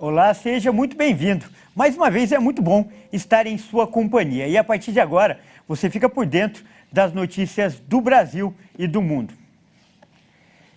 Olá, seja muito bem-vindo. Mais uma vez é muito bom estar em sua companhia. E a partir de agora, você fica por dentro das notícias do Brasil e do mundo.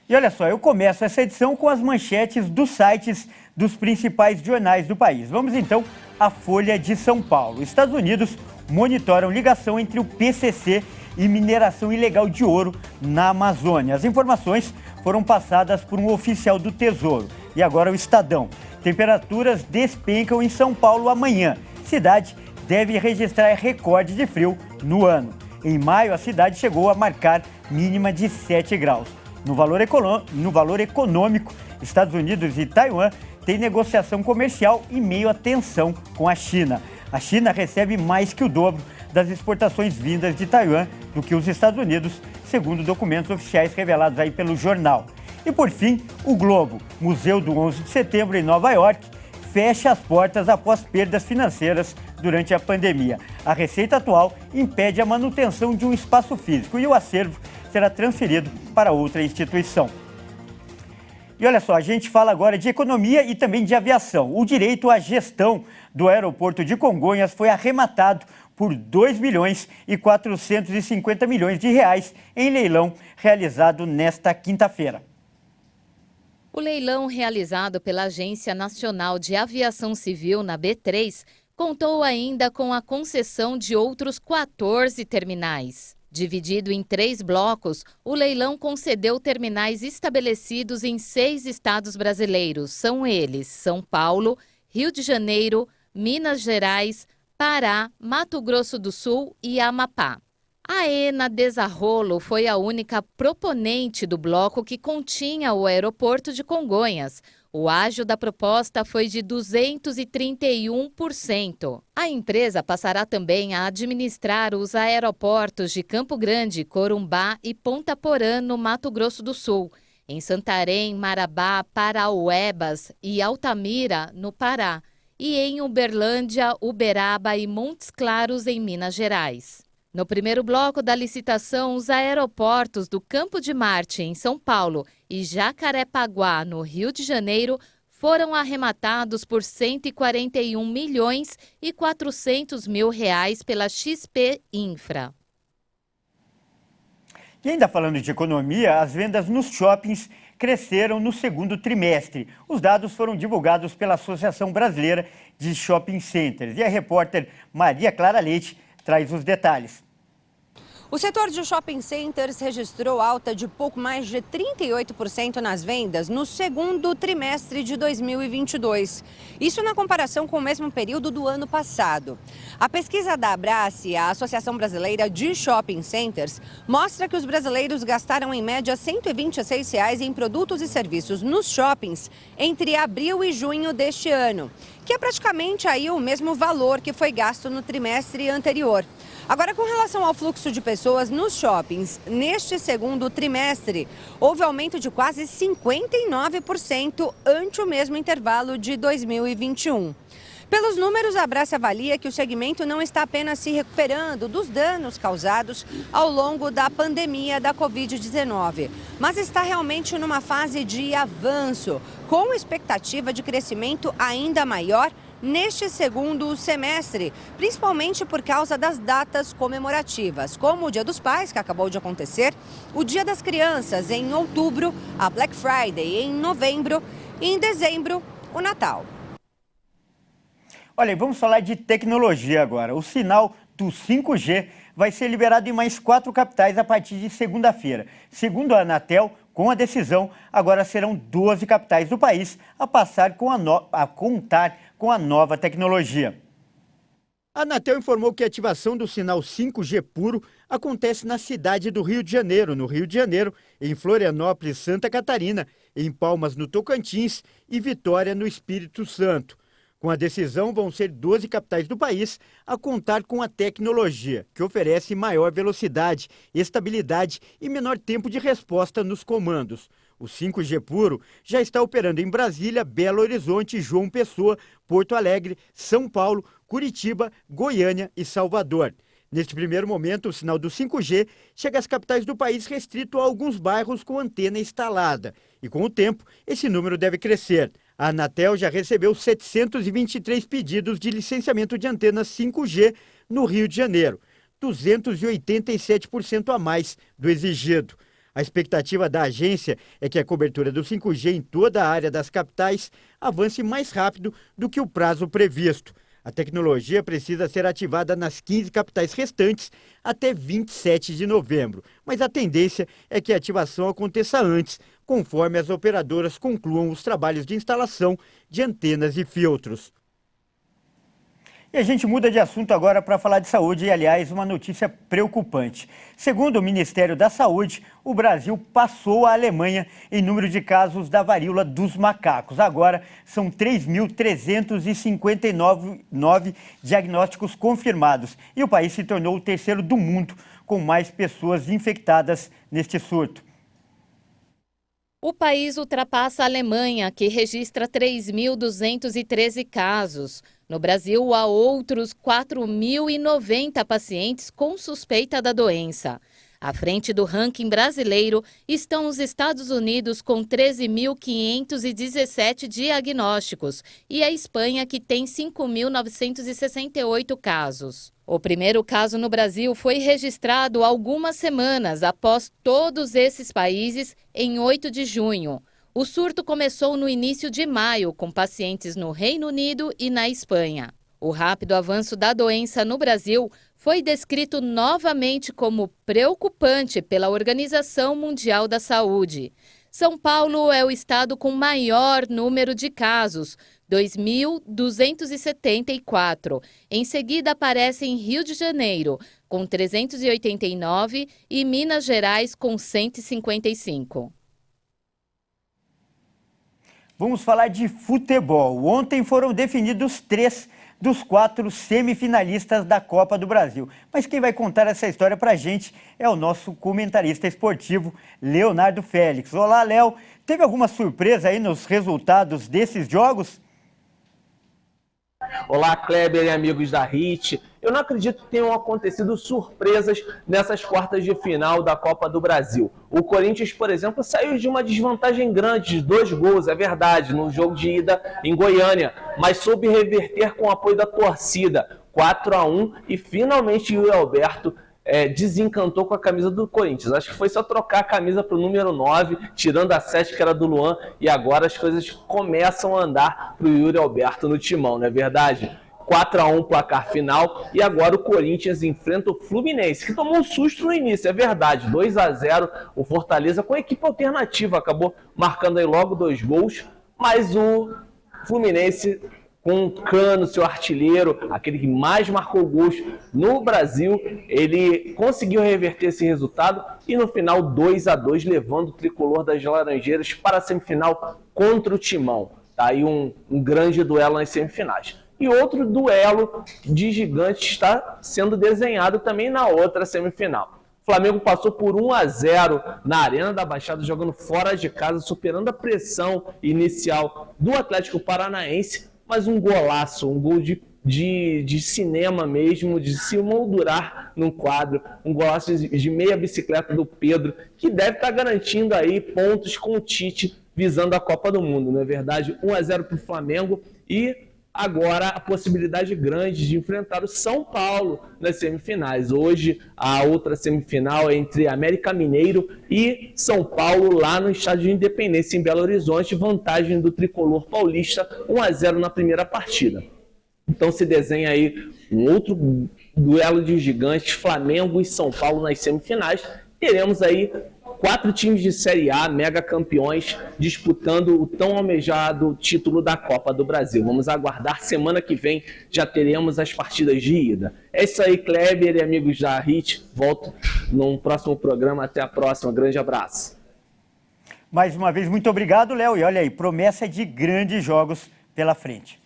E olha só, eu começo essa edição com as manchetes dos sites dos principais jornais do país. Vamos então à Folha de São Paulo. Estados Unidos monitoram ligação entre o PCC e mineração ilegal de ouro na Amazônia. As informações foram passadas por um oficial do Tesouro. E agora o Estadão. Temperaturas despencam em São Paulo amanhã. Cidade deve registrar recorde de frio no ano. Em maio, a cidade chegou a marcar mínima de 7 graus. No valor econômico, Estados Unidos e Taiwan têm negociação comercial em meio à tensão com a China. A China recebe mais que o dobro das exportações vindas de Taiwan do que os Estados Unidos, segundo documentos oficiais revelados aí pelo jornal. E por fim, o Globo, Museu do 11 de Setembro em Nova York, fecha as portas após perdas financeiras durante a pandemia. A receita atual impede a manutenção de um espaço físico e o acervo será transferido para outra instituição. E olha só, a gente fala agora de economia e também de aviação. O direito à gestão do aeroporto de Congonhas foi arrematado por 2 bilhões e 450 milhões de reais em leilão realizado nesta quinta-feira. O leilão realizado pela Agência Nacional de Aviação Civil, na B3, contou ainda com a concessão de outros 14 terminais. Dividido em 3 blocos, o leilão concedeu terminais estabelecidos em 6 estados brasileiros. São eles São Paulo, Rio de Janeiro, Minas Gerais, Pará, Mato Grosso do Sul e Amapá. A ENA Desarrollo foi a única proponente do bloco que continha o aeroporto de Congonhas. O ágio da proposta foi de 231%. A empresa passará também a administrar os aeroportos de Campo Grande, Corumbá e Ponta Porã, no Mato Grosso do Sul, em Santarém, Marabá, Parauebas e Altamira, no Pará, e em Uberlândia, Uberaba e Montes Claros, em Minas Gerais. No primeiro bloco da licitação, os aeroportos do Campo de Marte, em São Paulo, e Jacarepaguá, no Rio de Janeiro, foram arrematados por 141 milhões e 400 mil reais pela XP Infra. E ainda falando de economia, as vendas nos shoppings cresceram no segundo trimestre. Os dados foram divulgados pela Associação Brasileira de Shopping Centers. E a repórter Maria Clara Leite traz os detalhes. O setor de shopping centers registrou alta de pouco mais de 38% nas vendas no segundo trimestre de 2022. Isso na comparação com o mesmo período do ano passado. A pesquisa da Abrace, a Associação Brasileira de Shopping Centers, mostra que os brasileiros gastaram em média R$ 126 em produtos e serviços nos shoppings entre abril e junho deste ano, que é praticamente aí o mesmo valor que foi gasto no trimestre anterior. Agora, com relação ao fluxo de pessoas nos shoppings, neste segundo trimestre, houve aumento de quase 59% ante o mesmo intervalo de 2021. Pelos números, a Abrace avalia que o segmento não está apenas se recuperando dos danos causados ao longo da pandemia da Covid-19, mas está realmente numa fase de avanço, com expectativa de crescimento ainda maior neste segundo semestre, principalmente por causa das datas comemorativas, como o Dia dos Pais, que acabou de acontecer, o Dia das Crianças em outubro, a Black Friday em novembro e em dezembro, o Natal. Olha, vamos falar de tecnologia agora. O sinal do 5G vai ser liberado em mais 4 capitais a partir de segunda-feira. Segundo a Anatel, com a decisão, agora serão 12 capitais do país a passar a contar com a nova tecnologia. A Anatel informou que a ativação do sinal 5G puro acontece na cidade do Rio de Janeiro, no Rio de Janeiro, em Florianópolis, Santa Catarina, em Palmas, no Tocantins e Vitória, no Espírito Santo. Com a decisão, vão ser 12 capitais do país a contar com a tecnologia, que oferece maior velocidade, estabilidade e menor tempo de resposta nos comandos. O 5G puro já está operando em Brasília, Belo Horizonte, João Pessoa, Porto Alegre, São Paulo, Curitiba, Goiânia e Salvador. Neste primeiro momento, o sinal do 5G chega às capitais do país restrito a alguns bairros com antena instalada. E com o tempo, esse número deve crescer. A Anatel já recebeu 723 pedidos de licenciamento de antenas 5G no Rio de Janeiro, 287% a mais do exigido. A expectativa da agência é que a cobertura do 5G em toda a área das capitais avance mais rápido do que o prazo previsto. A tecnologia precisa ser ativada nas 15 capitais restantes até 27 de novembro, mas a tendência é que a ativação aconteça antes, conforme as operadoras concluam os trabalhos de instalação de antenas e filtros. E a gente muda de assunto agora para falar de saúde e, aliás, uma notícia preocupante. Segundo o Ministério da Saúde, o Brasil passou a Alemanha em número de casos da varíola dos macacos. Agora são 3.359 diagnósticos confirmados e o país se tornou o terceiro do mundo com mais pessoas infectadas neste surto. O país ultrapassa a Alemanha, que registra 3.213 casos. No Brasil, há outros 4.090 pacientes com suspeita da doença. À frente do ranking brasileiro estão os Estados Unidos com 13.517 diagnósticos e a Espanha, que tem 5.968 casos. O primeiro caso no Brasil foi registrado há algumas semanas após todos esses países em 8 de junho. O surto começou no início de maio, com pacientes no Reino Unido e na Espanha. O rápido avanço da doença no Brasil foi descrito novamente como preocupante pela Organização Mundial da Saúde. São Paulo é o estado com maior número de casos, 2.274. Em seguida aparecem Rio de Janeiro, com 389, e Minas Gerais, com 155. Vamos falar de futebol. Ontem foram definidos 3 dos 4 semifinalistas da Copa do Brasil. Mas quem vai contar essa história pra gente é o nosso comentarista esportivo, Leonardo Félix. Olá, Léo. Teve alguma surpresa aí nos resultados desses jogos? Olá, Kleber e amigos da HIT. Eu não acredito que tenham acontecido surpresas nessas quartas de final da Copa do Brasil. O Corinthians, por exemplo, saiu de uma desvantagem grande de 2 gols, é verdade, no jogo de ida em Goiânia, mas soube reverter com o apoio da torcida, 4-1, e finalmente o Yuri Alberto desencantou com a camisa do Corinthians. Acho que foi só trocar a camisa para o número 9, tirando a 7 que era do Luan, e agora as coisas começam a andar para o Yuri Alberto no timão, não é verdade? 4-1 placar final, e agora o Corinthians enfrenta o Fluminense, que tomou um susto no início, é verdade, 2-0, o Fortaleza com a equipe alternativa, acabou marcando aí logo 2 gols, mas o Fluminense com o Cano, seu artilheiro, aquele que mais marcou gols no Brasil, ele conseguiu reverter esse resultado e no final 2-2, levando o tricolor das Laranjeiras para a semifinal contra o Timão. Tá aí um grande duelo nas semifinais. E outro duelo de gigantes está sendo desenhado também na outra semifinal. O Flamengo passou por 1-0 na Arena da Baixada, jogando fora de casa, superando a pressão inicial do Atlético Paranaense, mas um golaço, um gol de cinema mesmo, de se moldurar num quadro, um golaço de meia bicicleta do Pedro, que deve estar garantindo aí pontos com o Tite, visando a Copa do Mundo, não é verdade? 1-0 para o Flamengo e agora a possibilidade grande de enfrentar o São Paulo nas semifinais. Hoje a outra semifinal é entre América Mineiro e São Paulo, lá no Estádio de Independência, em Belo Horizonte, vantagem do tricolor paulista, 1-0 na primeira partida. Então se desenha aí um outro duelo de gigantes, Flamengo e São Paulo nas semifinais. Teremos aí 4 times de Série A, mega campeões, disputando o tão almejado título da Copa do Brasil. Vamos aguardar, semana que vem já teremos as partidas de ida. É isso aí, Kleber e amigos da HIT. Volto num próximo programa. Até a próxima. Grande abraço. Mais uma vez, muito obrigado, Léo. E olha aí, promessa de grandes jogos pela frente.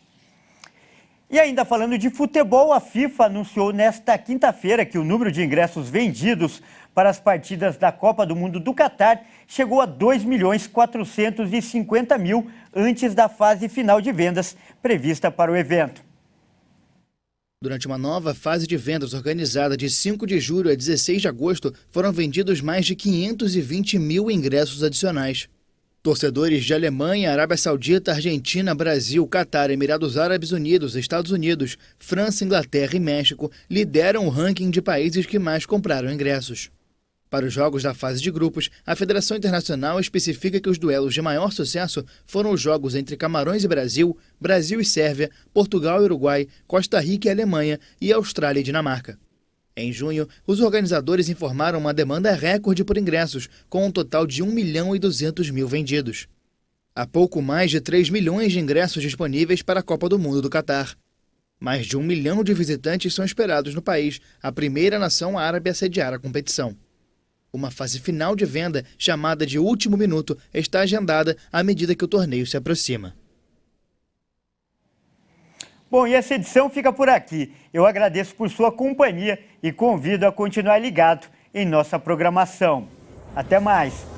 E ainda falando de futebol, a FIFA anunciou nesta quinta-feira que o número de ingressos vendidos para as partidas da Copa do Mundo do Catar chegou a 2.450.000 antes da fase final de vendas prevista para o evento. Durante uma nova fase de vendas organizada de 5 de julho a 16 de agosto, foram vendidos mais de 520 mil ingressos adicionais. Torcedores de Alemanha, Arábia Saudita, Argentina, Brasil, Catar, Emirados Árabes Unidos, Estados Unidos, França, Inglaterra e México lideram o ranking de países que mais compraram ingressos. Para os jogos da fase de grupos, a Federação Internacional especifica que os duelos de maior sucesso foram os jogos entre Camarões e Brasil, Brasil e Sérvia, Portugal e Uruguai, Costa Rica e Alemanha e Austrália e Dinamarca. Em junho, os organizadores informaram uma demanda recorde por ingressos, com um total de 1.200.000 vendidos. Há pouco mais de 3 milhões de ingressos disponíveis para a Copa do Mundo do Catar. Mais de 1 milhão de visitantes são esperados no país, a primeira nação árabe a sediar a competição. Uma fase final de venda, chamada de último minuto, está agendada à medida que o torneio se aproxima. Bom, e essa edição fica por aqui. Eu agradeço por sua companhia e convido a continuar ligado em nossa programação. Até mais!